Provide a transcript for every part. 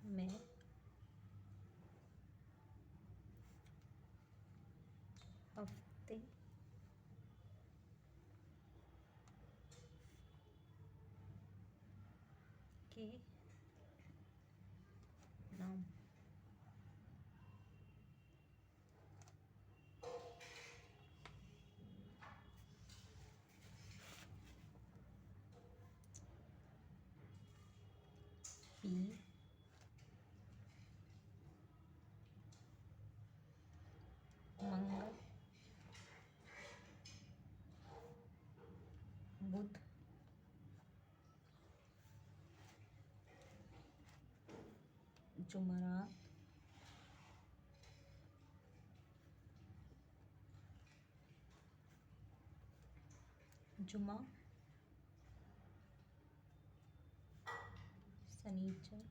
में हफ्ते के नाम। पी मंगल बुध जुमरात जुमा शनिचर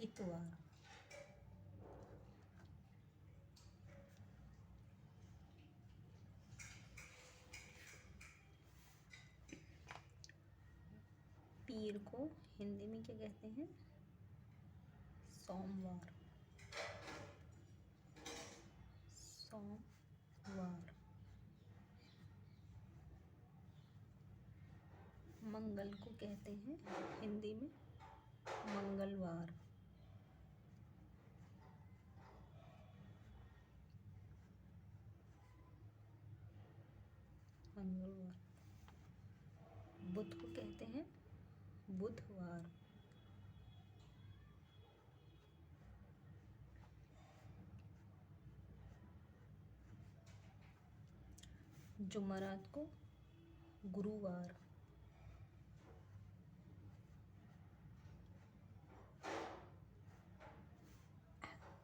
इतवार। पीर को हिंदी में क्या कहते हैं? सोमवार। सोमवार। मंगल को कहते हैं हिंदी में मंगलवार। मंगलवार। बुध को कहते हैं बुधवार। जुमरात को गुरुवार।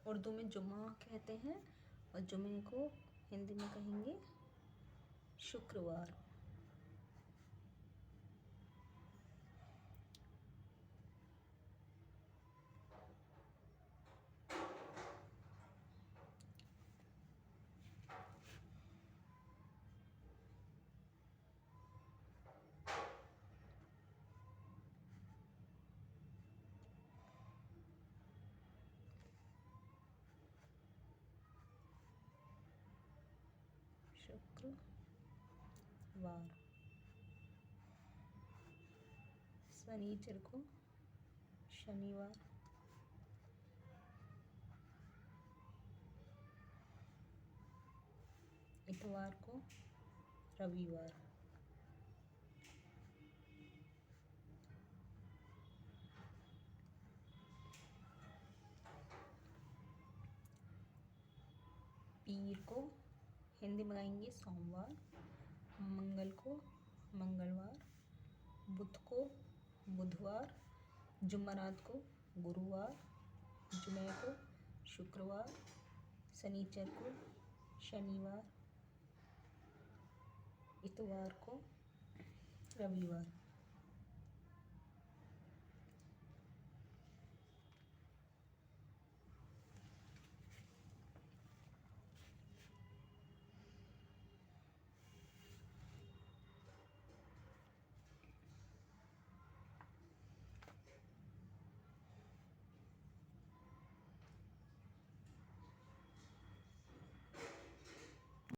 उर्दू में जुमा कहते हैं और जुमे को हिंदी में कहेंगे शुक्रवार। शुक्रवार। शनिचर को शनिवार। इतवार को रविवार। पीर को हिंदी में गाएंगे सोमवार। मंगल को मंगलवार। बुध को बुधवार। जुमरात को गुरुवार। जुमे को शुक्रवार। शनिचर को शनिवार। इतवार को रविवार।